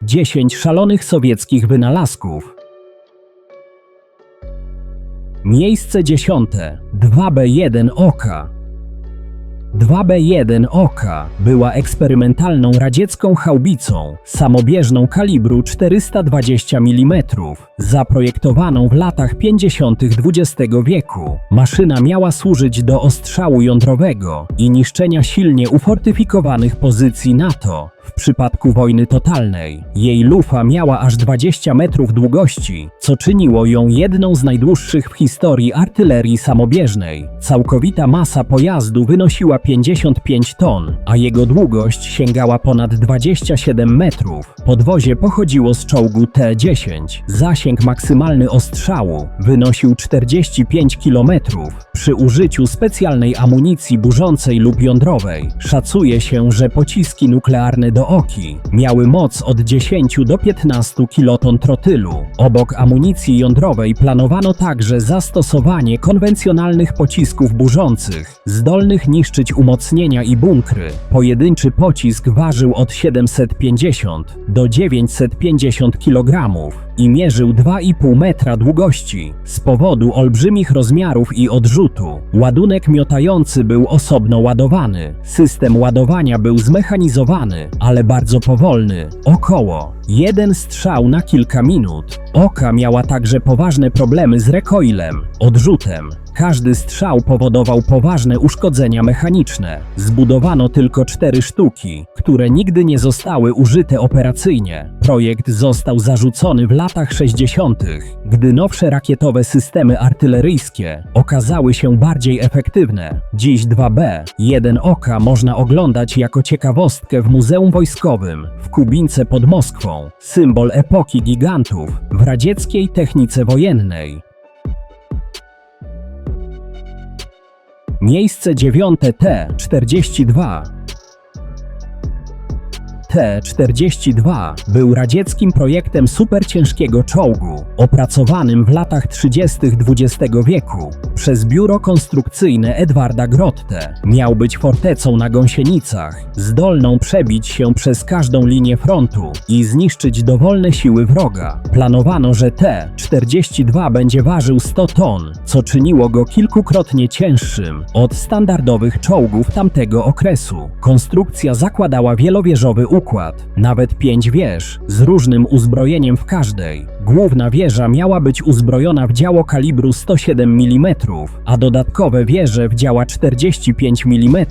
10 szalonych sowieckich wynalazków. Miejsce 10. 2B1 Oka. 2B1 Oka była eksperymentalną radziecką haubicą samobieżną kalibru 420 mm, zaprojektowaną w latach 50. XX wieku. Maszyna miała służyć do ostrzału jądrowego i niszczenia silnie ufortyfikowanych pozycji NATO. W przypadku wojny totalnej jej lufa miała aż 20 metrów długości, co czyniło ją jedną z najdłuższych w historii artylerii samobieżnej. Całkowita masa pojazdu wynosiła 55 ton, a jego długość sięgała ponad 27 metrów. Podwozie pochodziło z czołgu T-10. Zasięg maksymalny ostrzału wynosił 45 km. Przy użyciu specjalnej amunicji burzącej lub jądrowej szacuje się, że pociski nuklearne do Oki miały moc od 10 do 15 kiloton trotylu. Obok amunicji jądrowej planowano także zastosowanie konwencjonalnych pocisków burzących, zdolnych niszczyć umocnienia i bunkry. Pojedynczy pocisk ważył od 750 do 950 kg i mierzył 2,5 metra długości. Z powodu olbrzymich rozmiarów i odrzutu, ładunek miotający był osobno ładowany. System ładowania był zmechanizowany, ale bardzo powolny, około 1 strzał na kilka minut. Oka miała także poważne problemy z recoilem, odrzutem. Każdy strzał powodował poważne uszkodzenia mechaniczne. Zbudowano tylko 4 sztuki, które nigdy nie zostały użyte operacyjnie. Projekt został zarzucony w latach 60., gdy nowsze rakietowe systemy artyleryjskie okazały się bardziej efektywne. Dziś 2B1 Oka można oglądać jako ciekawostkę w Muzeum Wojskowym w Kubince pod Moskwą, symbol epoki gigantów w radzieckiej technice wojennej. Miejsce 9. T-42. T-42 był radzieckim projektem superciężkiego czołgu, opracowanym w latach 30. XX wieku przez biuro konstrukcyjne Edwarda Grotte. Miał być fortecą na gąsienicach, zdolną przebić się przez każdą linię frontu i zniszczyć dowolne siły wroga. Planowano, że T-42 będzie ważył 100 ton, co czyniło go kilkukrotnie cięższym od standardowych czołgów tamtego okresu. Konstrukcja zakładała wielowieżowy układ, nawet 5 wież, z różnym uzbrojeniem w każdej. Główna wieża miała być uzbrojona w działo kalibru 107 mm, a dodatkowe wieże w działa 45 mm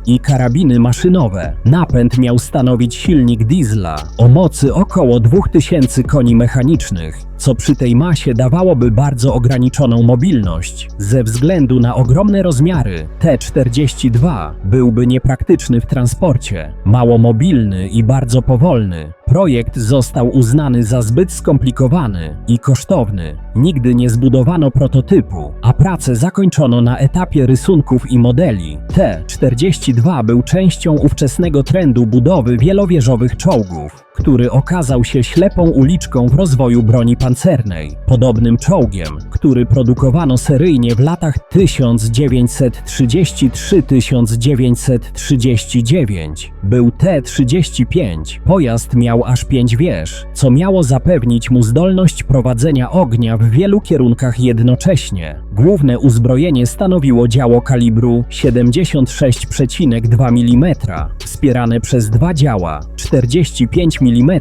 i karabiny maszynowe. Napęd miał stanowić silnik diesla o mocy około 2000 koni mechanicznych, co przy tej masie dawałoby bardzo ograniczoną mobilność. Ze względu na ogromne rozmiary, T-42 byłby niepraktyczny w transporcie, mało mobilny i bardzo powolny. Projekt został uznany za zbyt skomplikowany i kosztowny. Nigdy nie zbudowano prototypu, a pracę zakończono na etapie rysunków i modeli. T-42 był częścią ówczesnego trendu budowy wielowieżowych czołgów, który okazał się ślepą uliczką w rozwoju broni pancernej. Podobnym czołgiem, który produkowano seryjnie w latach 1933–1939, był T-35. Pojazd miał aż 5 wież, co miało zapewnić mu zdolność prowadzenia ognia w wielu kierunkach jednocześnie. Główne uzbrojenie stanowiło działo kalibru 76,2 mm, wspierane przez 2 działa 45 mm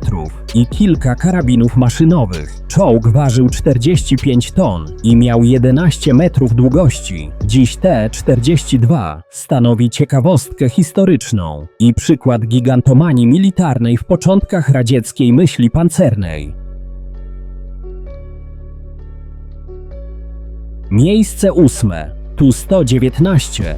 i kilka karabinów maszynowych. Czołg ważył 45 ton i miał 11 metrów długości. Dziś T-42 stanowi ciekawostkę historyczną i przykład gigantomanii militarnej w początkach radzieckiej myśli pancernej. Miejsce 8. Tu-119.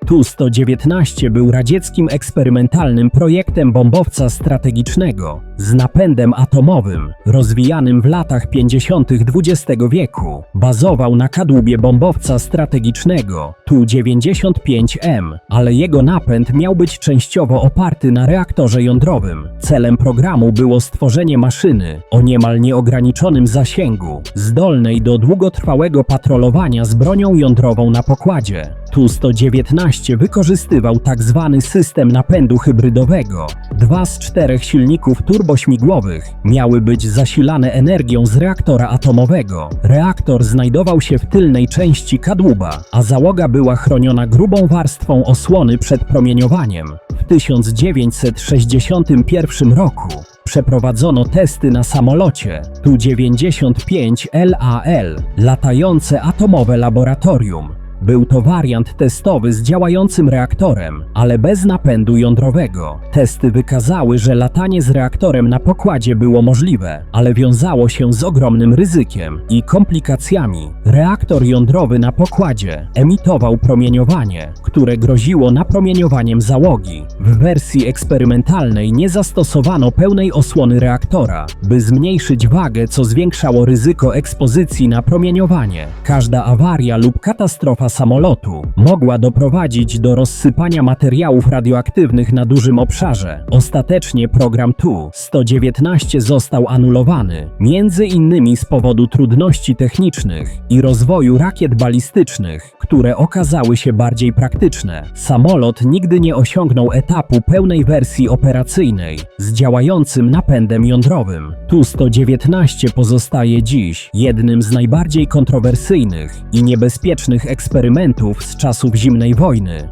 Tu-119 był radzieckim eksperymentalnym projektem bombowca strategicznego z napędem atomowym, rozwijanym w latach 50. XX wieku. Bazował na kadłubie bombowca strategicznego Tu-95M, ale jego napęd miał być częściowo oparty na reaktorze jądrowym. Celem programu było stworzenie maszyny o niemal nieograniczonym zasięgu, zdolnej do długotrwałego patrolowania z bronią jądrową na pokładzie. Tu-119 117 wykorzystywał tzw. system napędu hybrydowego. 2 z 4 silników turbośmigłowych miały być zasilane energią z reaktora atomowego. Reaktor znajdował się w tylnej części kadłuba, a załoga była chroniona grubą warstwą osłony przed promieniowaniem. W 1961 roku przeprowadzono testy na samolocie Tu-95 LAL, latające atomowe laboratorium. Był to wariant testowy z działającym reaktorem, ale bez napędu jądrowego. Testy wykazały, że latanie z reaktorem na pokładzie było możliwe, ale wiązało się z ogromnym ryzykiem i komplikacjami. Reaktor jądrowy na pokładzie emitował promieniowanie, które groziło napromieniowaniem załogi. W wersji eksperymentalnej nie zastosowano pełnej osłony reaktora, by zmniejszyć wagę, co zwiększało ryzyko ekspozycji na promieniowanie. Każda awaria lub katastrofa samolotu mogła doprowadzić do rozsypania materiałów radioaktywnych na dużym obszarze. Ostatecznie program Tu-119 został anulowany, między innymi z powodu trudności technicznych i rozwoju rakiet balistycznych, które okazały się bardziej praktyczne. Samolot nigdy nie osiągnął etapu pełnej wersji operacyjnej z działającym napędem jądrowym. Tu-119 pozostaje dziś jednym z najbardziej kontrowersyjnych i niebezpiecznych eksperymentów z czasów zimnej wojny.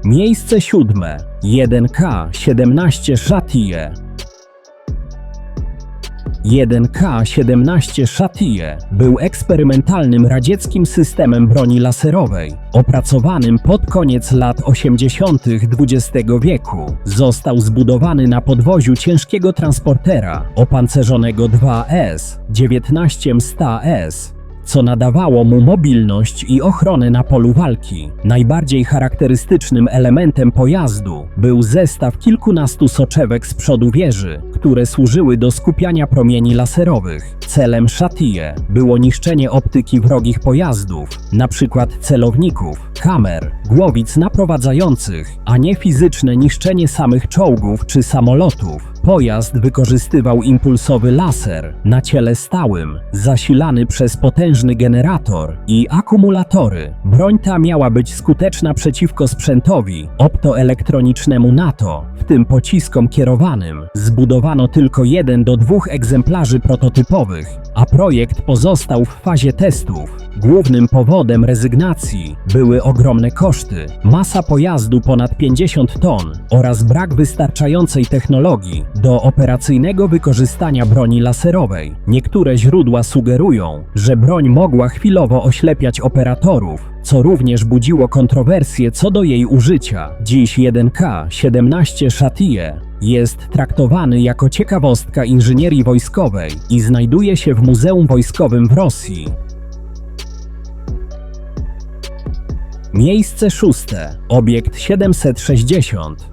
Miejsce 7. 1K-17 Chatille. 1K-17 Chatille był eksperymentalnym radzieckim systemem broni laserowej, opracowanym pod koniec lat 80. XX wieku. Został zbudowany na podwoziu ciężkiego transportera opancerzonego 2S-19 STA-S, co nadawało mu mobilność i ochronę na polu walki. Najbardziej charakterystycznym elementem pojazdu był zestaw kilkunastu soczewek z przodu wieży, które służyły do skupiania promieni laserowych. Celem Chatille było niszczenie optyki wrogich pojazdów, np. celowników, kamer, głowic naprowadzających, a nie fizyczne niszczenie samych czołgów czy samolotów. Pojazd wykorzystywał impulsowy laser na ciele stałym, zasilany przez potężny generator i akumulatory. Broń ta miała być skuteczna przeciwko sprzętowi optoelektronicznemu NATO, w tym pociskom kierowanym. Zbudowano tylko 1 do 2 egzemplarzy prototypowych, a projekt pozostał w fazie testów. Głównym powodem rezygnacji były ogromne koszty, masa pojazdu ponad 50 ton oraz brak wystarczającej technologii do operacyjnego wykorzystania broni laserowej. Niektóre źródła sugerują, że broń mogła chwilowo oślepiać operatorów, co również budziło kontrowersje co do jej użycia. Dziś 1K-17 Chatille jest traktowany jako ciekawostka inżynierii wojskowej i znajduje się w Muzeum Wojskowym w Rosji. Miejsce 6. Obiekt 760.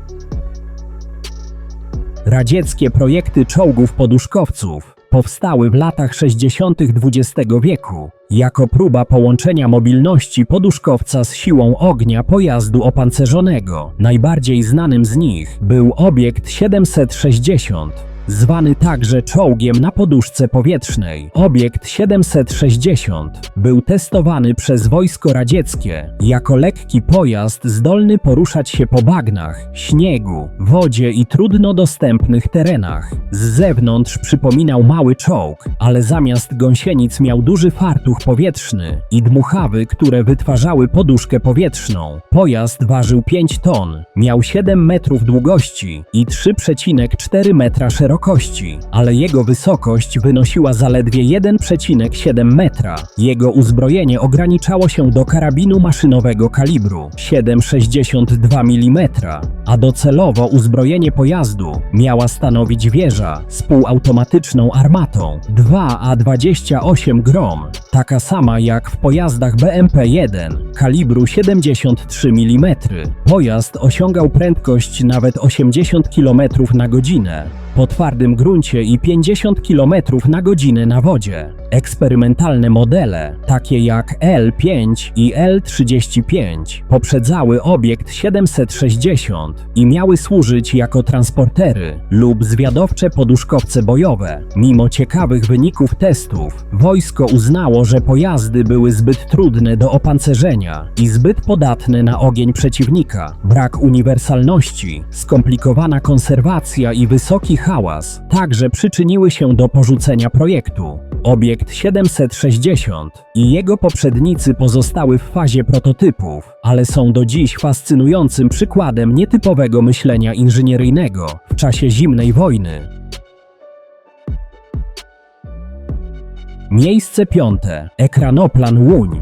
Radzieckie projekty czołgów poduszkowców powstały w latach 60. XX wieku jako próba połączenia mobilności poduszkowca z siłą ognia pojazdu opancerzonego. Najbardziej znanym z nich był obiekt 760. zwany także czołgiem na poduszce powietrznej. Obiekt 760 był testowany przez wojsko radzieckie jako lekki pojazd zdolny poruszać się po bagnach, śniegu, wodzie i trudno dostępnych terenach. Z zewnątrz przypominał mały czołg, ale zamiast gąsienic miał duży fartuch powietrzny i dmuchawy, które wytwarzały poduszkę powietrzną. Pojazd ważył 5 ton, miał 7 metrów długości i 3,4 metra szerokości, ale jego wysokość wynosiła zaledwie 1,7 metra. Jego uzbrojenie ograniczało się do karabinu maszynowego kalibru 7,62 mm, a docelowo uzbrojenie pojazdu miała stanowić wieża z półautomatyczną armatą 2A28 Grom, taka sama jak w pojazdach BMP-1 kalibru 73 mm. Pojazd osiągał prędkość nawet 80 km na godzinę po twardym gruncie i 50 km na godzinę na wodzie. Eksperymentalne modele, takie jak L5 i L35, poprzedzały obiekt 760 i miały służyć jako transportery lub zwiadowcze poduszkowce bojowe. Mimo ciekawych wyników testów, wojsko uznało, że pojazdy były zbyt trudne do opancerzenia i zbyt podatne na ogień przeciwnika. Brak uniwersalności, skomplikowana konserwacja i wysoki hałas także przyczyniły się do porzucenia projektu. Obiekt 760 i jego poprzednicy pozostały w fazie prototypów, ale są do dziś fascynującym przykładem nietypowego myślenia inżynieryjnego w czasie zimnej wojny. Miejsce piąte. Ekranoplan Łuń.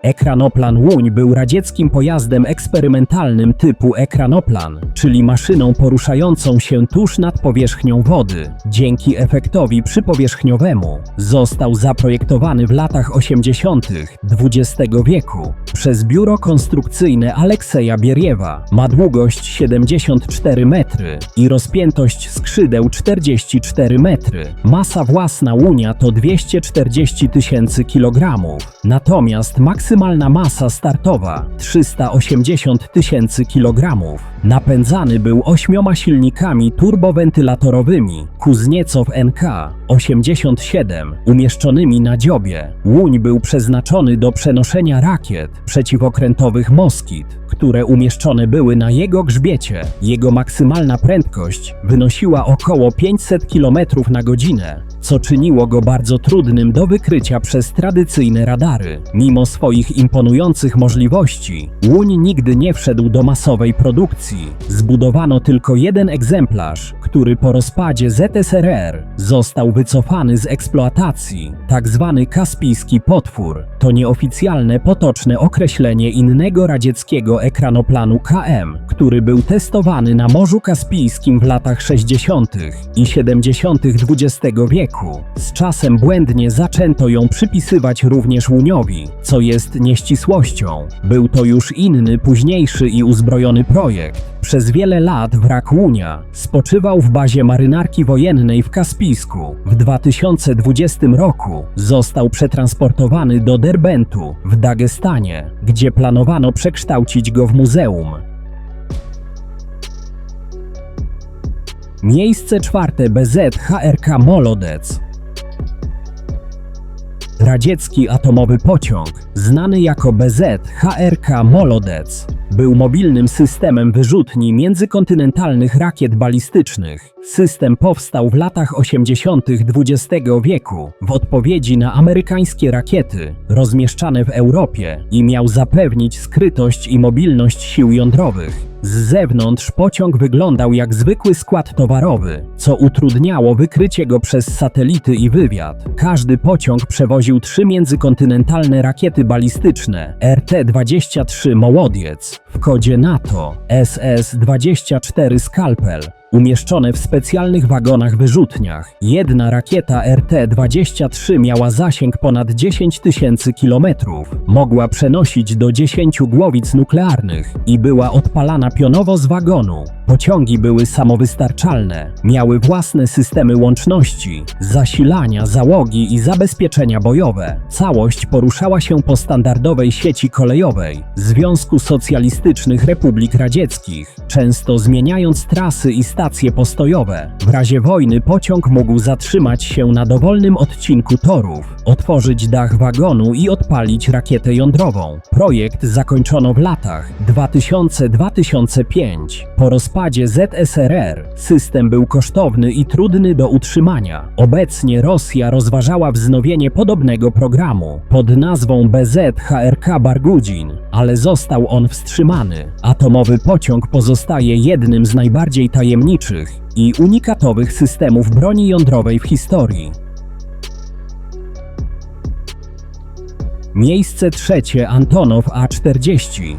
Ekranoplan Łuń był radzieckim pojazdem eksperymentalnym typu ekranoplan, czyli maszyną poruszającą się tuż nad powierzchnią wody. Dzięki efektowi przypowierzchniowemu został zaprojektowany w latach 80. XX wieku przez biuro konstrukcyjne Alekseja Bieriewa. Ma długość 74 metry i rozpiętość skrzydeł 44 metry. Masa własna Łunia to 240 000 kg, natomiast maksymalna masa startowa 380 000 kg. Napędzany był 8 silnikami turbowentylatorowymi Kuzniecow NK-87 umieszczonymi na dziobie. Łuń był przeznaczony do przenoszenia rakiet przeciwokrętowych Moskit, które umieszczone były na jego grzbiecie. Jego maksymalna prędkość wynosiła około 500 km na godzinę, co czyniło go bardzo trudnym do wykrycia przez tradycyjne radary. Mimo swoich imponujących możliwości, Łuń nigdy nie wszedł do masowej produkcji. Zbudowano tylko jeden egzemplarz, który po rozpadzie ZSRR został wycofany z eksploatacji. Tak zwany Kaspijski Potwór to nieoficjalne potoczne określenie innego radzieckiego ekranoplanu KM, który był testowany na Morzu Kaspijskim w latach 60. i 70. XX wieku. Z czasem błędnie zaczęto ją przypisywać również Łuniowi, co jest nieścisłością. Był to już inny, późniejszy i uzbrojony projekt. Przez wiele lat wrak Łunia spoczywał w bazie marynarki wojennej w Kaspijsku. W 2020 roku został przetransportowany do Derbentu w Dagestanie, gdzie planowano przekształcić go w muzeum. Miejsce czwarte. BZ-HRK Molodec. Radziecki atomowy pociąg, znany jako BZ-HRK Molodec, był mobilnym systemem wyrzutni międzykontynentalnych rakiet balistycznych. System powstał w latach 80. XX wieku w odpowiedzi na amerykańskie rakiety rozmieszczane w Europie i miał zapewnić skrytość i mobilność sił jądrowych. Z zewnątrz pociąg wyglądał jak zwykły skład towarowy, co utrudniało wykrycie go przez satelity i wywiad. Każdy pociąg przewoził 3 międzykontynentalne rakiety balistyczne RT-23 Mołodiec, w kodzie NATO, SS-24 Skalpel, umieszczone w specjalnych wagonach wyrzutniach. Jedna rakieta RT-23 miała zasięg ponad 10 000 km, mogła przenosić do 10 głowic nuklearnych i była odpalana pionowo z wagonu. Pociągi były samowystarczalne, miały własne systemy łączności, zasilania, załogi i zabezpieczenia bojowe. Całość poruszała się po standardowej sieci kolejowej Związku Socjalistycznych Republik Radzieckich, często zmieniając trasy i stacje postojowe. W razie wojny pociąg mógł zatrzymać się na dowolnym odcinku torów, otworzyć dach wagonu i odpalić rakietę jądrową. Projekt zakończono w latach 2000-2005. Po rozpadzie ZSRR system był kosztowny i trudny do utrzymania. Obecnie Rosja rozważała wznowienie podobnego programu pod nazwą BZ-HRK Bargudzin, ale został on wstrzymany. Atomowy pociąg pozostaje jednym z najbardziej tajemniczych i unikatowych systemów broni jądrowej w historii. Miejsce trzecie. Antonow A-40.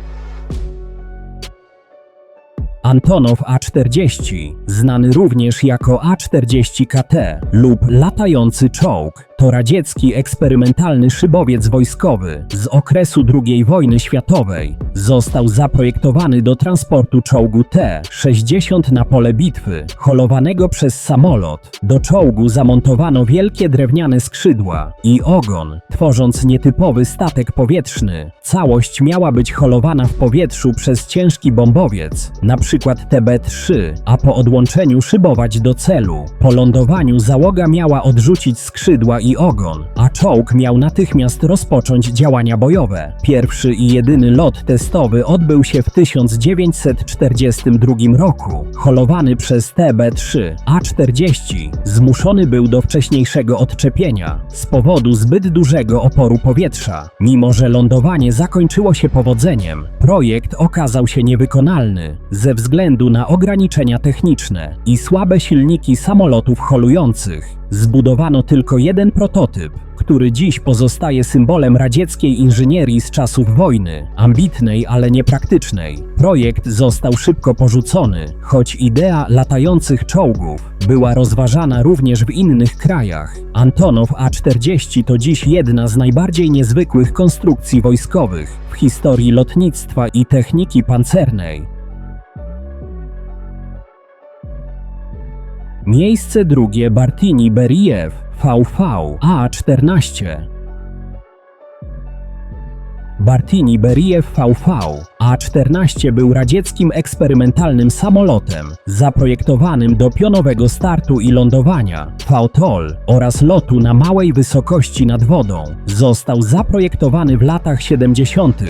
Antonow A-40, znany również jako A-40KT lub latający czołg, To radziecki eksperymentalny szybowiec wojskowy z okresu II wojny światowej. Został zaprojektowany do transportu czołgu T-60 na pole bitwy, holowanego przez samolot. Do czołgu zamontowano wielkie drewniane skrzydła i ogon, tworząc nietypowy statek powietrzny. Całość miała być holowana w powietrzu przez ciężki bombowiec, np. TB-3, a po odłączeniu szybować do celu. Po lądowaniu załoga miała odrzucić skrzydła i ogon, a czołg miał natychmiast rozpocząć działania bojowe. Pierwszy i jedyny lot testowy odbył się w 1942 roku, holowany przez TB-3A-40. Zmuszony był do wcześniejszego odczepienia z powodu zbyt dużego oporu powietrza. Mimo że lądowanie zakończyło się powodzeniem, projekt okazał się niewykonalny ze względu na ograniczenia techniczne i słabe silniki samolotów holujących. Zbudowano tylko jeden prototyp, który dziś pozostaje symbolem radzieckiej inżynierii z czasów wojny, ambitnej, ale niepraktycznej. Projekt został szybko porzucony, choć idea latających czołgów była rozważana również w innych krajach. Antonow A-40 to dziś jedna z najbardziej niezwykłych konstrukcji wojskowych w historii lotnictwa i techniki pancernej. Miejsce drugie Bartyni-Berijew VV A-14. Bartyni-Berijew VV A-14 był radzieckim eksperymentalnym samolotem zaprojektowanym do pionowego startu i lądowania, VTOL oraz lotu na małej wysokości nad wodą. Został zaprojektowany w latach 70.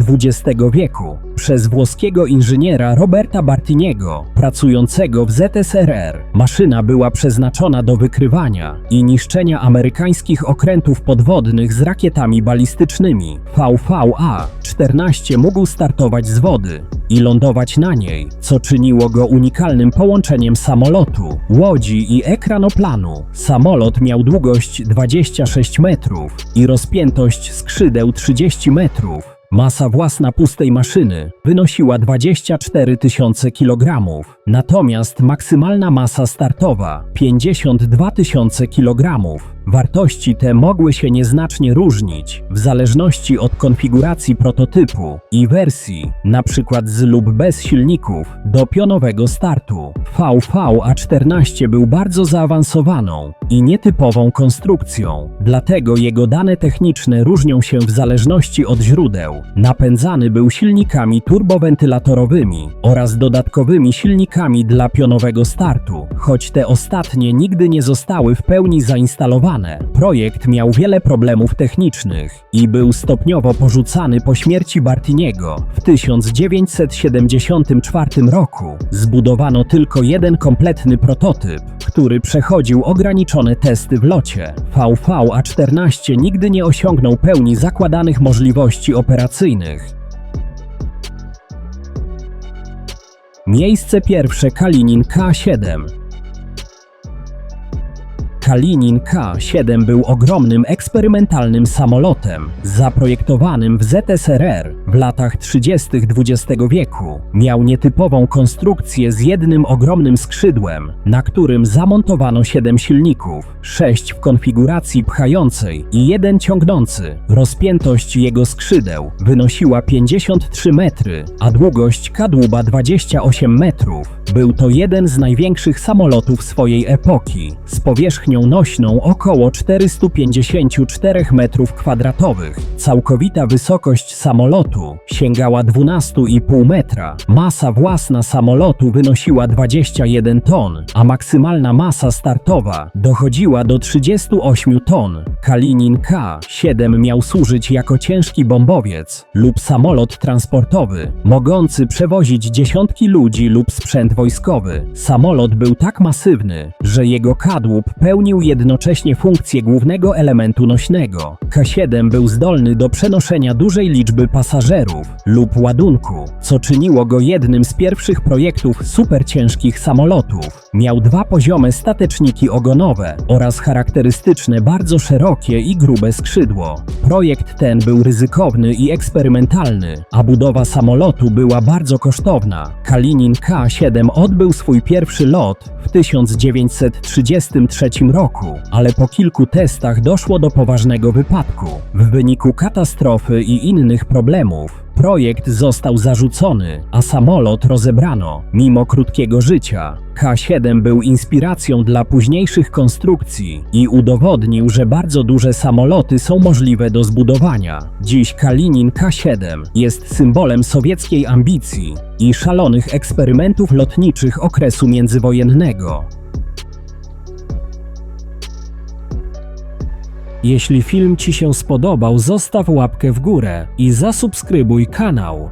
XX wieku przez włoskiego inżyniera Roberta Bartiniego, pracującego w ZSRR. Maszyna była przeznaczona do wykrywania i niszczenia amerykańskich okrętów podwodnych z rakietami balistycznymi. VV-A-14 mógł startować z wody i lądować na niej, co czyniło go unikalnym połączeniem samolotu, łodzi i ekranoplanu. Samolot miał długość 26 metrów i rozpiętość skrzydeł 30 metrów. Masa własna pustej maszyny wynosiła 24 000 kg, natomiast maksymalna masa startowa 52 000 kg. Wartości te mogły się nieznacznie różnić w zależności od konfiguracji prototypu i wersji, np. z lub bez silników do pionowego startu. VV-A-14 był bardzo zaawansowaną i nietypową konstrukcją, dlatego jego dane techniczne różnią się w zależności od źródeł. Napędzany był silnikami turbowentylatorowymi oraz dodatkowymi silnikami dla pionowego startu, choć te ostatnie nigdy nie zostały w pełni zainstalowane. Projekt miał wiele problemów technicznych i był stopniowo porzucany po śmierci Bartiniego. W 1974 roku zbudowano tylko jeden kompletny prototyp, który przechodził ograniczone testy w locie. VV-A-14 nigdy nie osiągnął pełni zakładanych możliwości operacyjnych. Miejsce pierwsze Kalinin K-7. Kalinin K-7 był ogromnym eksperymentalnym samolotem zaprojektowanym w ZSRR w latach 30. XX wieku. Miał nietypową konstrukcję z jednym ogromnym skrzydłem, na którym zamontowano 7 silników, 6 w konfiguracji pchającej i 1 ciągnący. Rozpiętość jego skrzydeł wynosiła 53 metry, a długość kadłuba 28 metrów. Był to jeden z największych samolotów swojej epoki, z powierzchnią nośną około 454 m2. Całkowita wysokość samolotu sięgała 12,5 metra. Masa własna samolotu wynosiła 21 ton, a maksymalna masa startowa dochodziła do 38 ton. Kalinin K-7 miał służyć jako ciężki bombowiec lub samolot transportowy, mogący przewozić dziesiątki ludzi lub sprzęt wojskowy. Samolot był tak masywny, że jego kadłub pełnił jednocześnie funkcję głównego elementu nośnego. K-7 był zdolny do przenoszenia dużej liczby pasażerów pasażerów lub ładunku, co czyniło go jednym z pierwszych projektów superciężkich samolotów. Miał 2 poziome stateczniki ogonowe oraz charakterystyczne bardzo szerokie i grube skrzydło. Projekt ten był ryzykowny i eksperymentalny, a budowa samolotu była bardzo kosztowna. Kalinin K-7 odbył swój pierwszy lot w 1933 roku, ale po kilku testach doszło do poważnego wypadku. W wyniku katastrofy i innych problemów projekt został zarzucony, a samolot rozebrano. Mimo krótkiego życia, K-7 był inspiracją dla późniejszych konstrukcji i udowodnił, że bardzo duże samoloty są możliwe do zbudowania. Dziś Kalinin K-7 jest symbolem sowieckiej ambicji i szalonych eksperymentów lotniczych okresu międzywojennego. Jeśli film Ci się spodobał, zostaw łapkę w górę i zasubskrybuj kanał.